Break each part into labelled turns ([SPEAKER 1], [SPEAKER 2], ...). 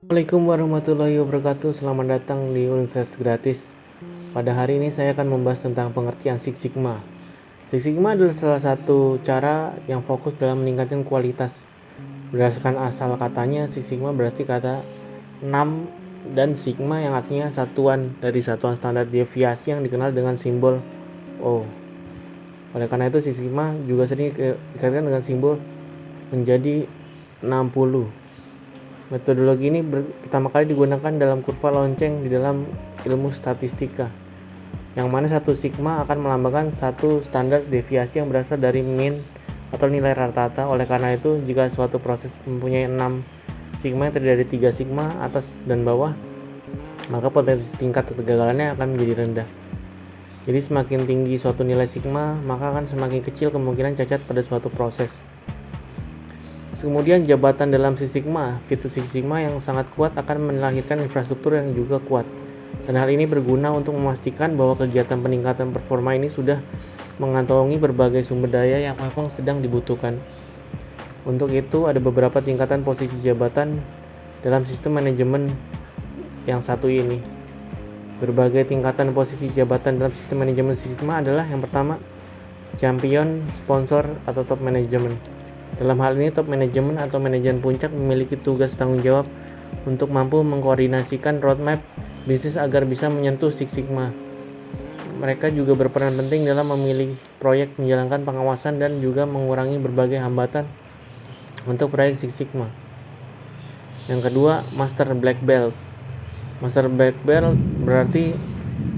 [SPEAKER 1] Assalamualaikum warahmatullahi wabarakatuh. Selamat datang di Universitas Gratis. Pada hari ini saya akan membahas tentang pengertian Six Sigma. Six Sigma adalah salah satu cara yang fokus dalam meningkatkan kualitas. Berdasarkan asal katanya, Six Sigma berarti kata 6 dan Sigma yang artinya satuan dari satuan standar deviasi yang dikenal dengan simbol O. Oleh karena itu, Six Sigma juga sering dikaitkan dengan simbol menjadi 60. Metodologi ini pertama kali digunakan dalam kurva lonceng di dalam ilmu statistika, yang mana satu sigma akan melambangkan satu standar deviasi yang berasal dari mean atau nilai rata-rata. Oleh karena itu, jika suatu proses mempunyai 6 sigma yang terdiri dari 3 sigma atas dan bawah, maka potensi tingkat kegagalannya akan menjadi rendah. Jadi semakin tinggi suatu nilai sigma, maka akan semakin kecil kemungkinan cacat pada suatu proses. Kemudian jabatan dalam Six Sigma, fitur Six Sigma yang sangat kuat akan melahirkan infrastruktur yang juga kuat. Dan hal ini berguna untuk memastikan bahwa kegiatan peningkatan performa ini sudah mengantongi berbagai sumber daya yang memang sedang dibutuhkan. Untuk itu ada beberapa tingkatan posisi jabatan dalam sistem manajemen yang satu ini. Berbagai tingkatan posisi jabatan dalam sistem manajemen Six Sigma adalah yang pertama, champion, sponsor, atau top management. Dalam hal ini, top manajemen atau manajemen puncak memiliki tugas tanggung jawab untuk mampu mengkoordinasikan roadmap bisnis agar bisa menyentuh Six Sigma. Mereka juga berperan penting dalam memilih proyek, menjalankan pengawasan, dan juga mengurangi berbagai hambatan untuk proyek Six Sigma. Yang kedua, Master Black Belt. Master Black Belt berarti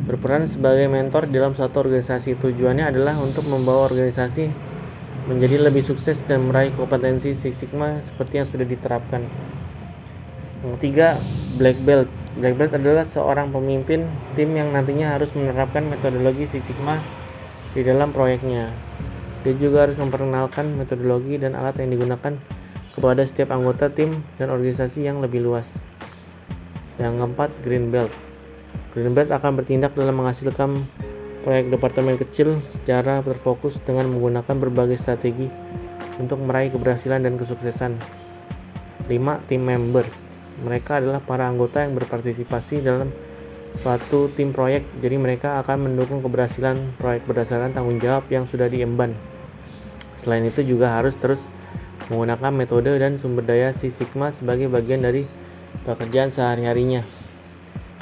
[SPEAKER 1] berperan sebagai mentor dalam suatu organisasi. Tujuannya adalah untuk membawa organisasi menjadi lebih sukses dan meraih kompetensi Six Sigma seperti yang sudah diterapkan. Yang ketiga, Black Belt. Black Belt adalah seorang pemimpin tim yang nantinya harus menerapkan metodologi Six Sigma di dalam proyeknya. Dia juga harus memperkenalkan metodologi dan alat yang digunakan kepada setiap anggota tim dan organisasi yang lebih luas. Yang keempat, Green Belt. Green Belt akan bertindak dalam menghasilkan proyek departemen kecil secara terfokus dengan menggunakan berbagai strategi untuk meraih keberhasilan dan kesuksesan. 5. Team members. Mereka adalah para anggota yang berpartisipasi dalam suatu tim proyek, jadi mereka akan mendukung keberhasilan proyek berdasarkan tanggung jawab yang sudah diemban. Selain itu juga harus terus menggunakan metode dan sumber daya Six Sigma sebagai bagian dari pekerjaan sehari-harinya.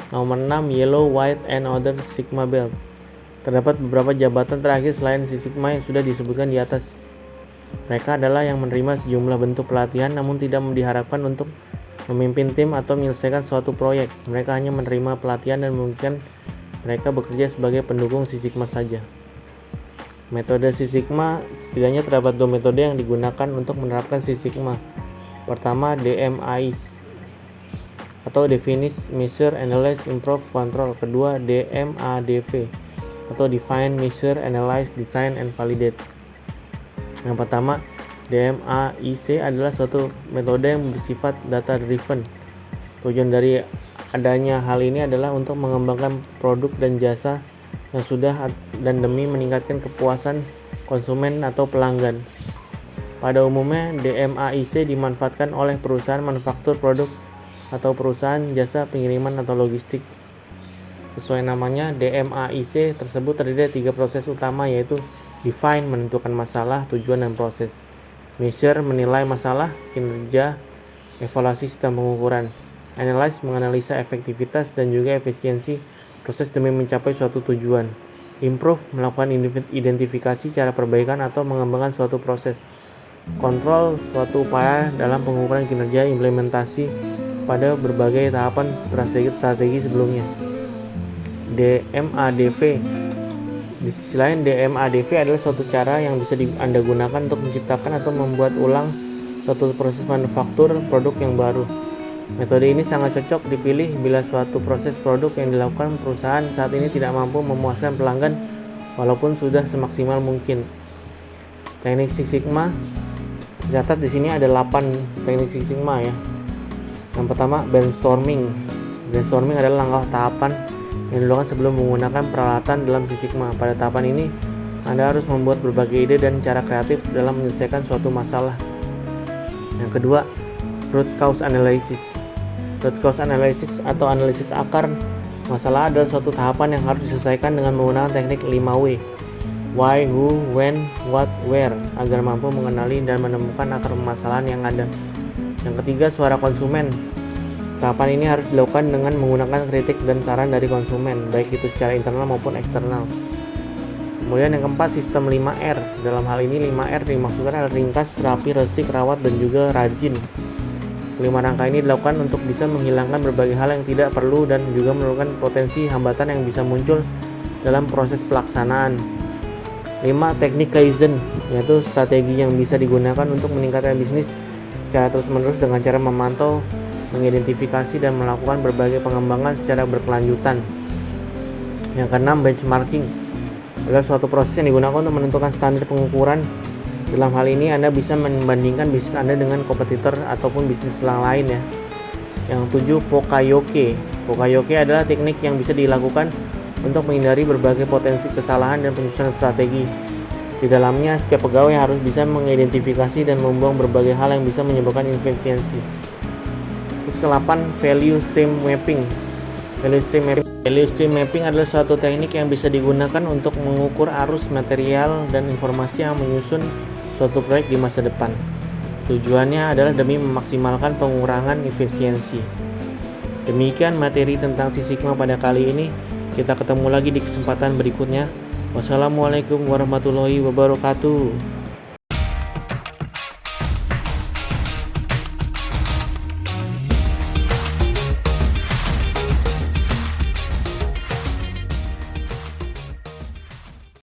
[SPEAKER 1] Nomor 6. Yellow, White, and Other Sigma Belt. Terdapat beberapa jabatan terakhir selain Six Sigma yang sudah disebutkan di atas. Mereka adalah yang menerima sejumlah bentuk pelatihan namun tidak diharapkan untuk memimpin tim atau menyelesaikan suatu proyek. Mereka hanya menerima pelatihan dan memungkinkan mereka bekerja sebagai pendukung Six Sigma saja. Metode Six Sigma, setidaknya terdapat 2 metode yang digunakan untuk menerapkan Six Sigma. Pertama, DMAIC atau Define, Measure, Analyze, Improve, Control. Kedua, DMADV atau Define, Measure, Analyze, Design, and Validate. Yang pertama, DMAIC adalah suatu metode yang bersifat data driven. Tujuan dari adanya hal ini adalah untuk mengembangkan produk dan jasa yang sudah dan demi meningkatkan kepuasan konsumen atau pelanggan. Pada umumnya, DMAIC dimanfaatkan oleh perusahaan manufaktur produk atau perusahaan jasa pengiriman atau logistik. Sesuai namanya, DMAIC tersebut terdiri dari 3 proses utama, yaitu Define, menentukan masalah, tujuan, dan proses. Measure, menilai masalah, kinerja, evaluasi sistem pengukuran. Analyze, menganalisa efektivitas dan juga efisiensi proses demi mencapai suatu tujuan. Improve, melakukan identifikasi cara perbaikan atau mengembangkan suatu proses. Control, suatu upaya dalam pengukuran kinerja implementasi pada berbagai tahapan strategi sebelumnya. DMADV. Di sisi lain, DMADV adalah suatu cara yang bisa Anda gunakan untuk menciptakan atau membuat ulang suatu proses manufaktur produk yang baru. Metode ini sangat cocok dipilih bila suatu proses produk yang dilakukan perusahaan saat ini tidak mampu memuaskan pelanggan walaupun sudah semaksimal mungkin. Teknik Six Sigma, tercatat di sini ada 8 teknik Six Sigma ya. Yang pertama, brainstorming. Brainstorming adalah langkah tahapan yang dilakukan sebelum menggunakan peralatan dalam Six Sigma. Pada tahapan ini, Anda harus membuat berbagai ide dan cara kreatif dalam menyelesaikan suatu masalah. Yang kedua, root cause analysis. Root cause analysis atau analisis akar masalah adalah suatu tahapan yang harus diselesaikan dengan menggunakan teknik 5W. Why, who, when, what, where, agar mampu mengenali dan menemukan akar permasalahan yang ada. Yang ketiga, suara konsumen. Tahapan ini harus dilakukan dengan menggunakan kritik dan saran dari konsumen, baik itu secara internal maupun eksternal. Kemudian yang keempat, sistem 5R. Dalam hal ini 5R dimaksudkan adalah ringkas, rapi, resik, rawat, dan juga rajin. 5 rangka ini dilakukan untuk bisa menghilangkan berbagai hal yang tidak perlu dan juga menurunkan potensi hambatan yang bisa muncul dalam proses pelaksanaan. 5. Teknik Kaizen, yaitu strategi yang bisa digunakan untuk meningkatkan bisnis secara terus-menerus dengan cara memantau, mengidentifikasi, dan melakukan berbagai pengembangan secara berkelanjutan. Yang keenam, benchmarking adalah suatu proses yang digunakan untuk menentukan standar pengukuran. Dalam hal ini Anda bisa membandingkan bisnis Anda dengan kompetitor ataupun bisnis lain ya. Yang tujuh, Pokayoke. Pokayoke adalah teknik yang bisa dilakukan untuk menghindari berbagai potensi kesalahan dan penyusunan strategi. Di dalamnya setiap pegawai harus bisa mengidentifikasi dan membuang berbagai hal yang bisa menyebabkan inefisiensi. Terus ke-8, value stream mapping. Value stream mapping adalah suatu teknik yang bisa digunakan untuk mengukur arus material dan informasi yang menyusun suatu proyek di masa depan. Tujuannya adalah demi memaksimalkan pengurangan efisiensi. Demikian materi tentang Six Sigma pada kali ini. Kita ketemu lagi di kesempatan berikutnya. Wassalamualaikum warahmatullahi wabarakatuh.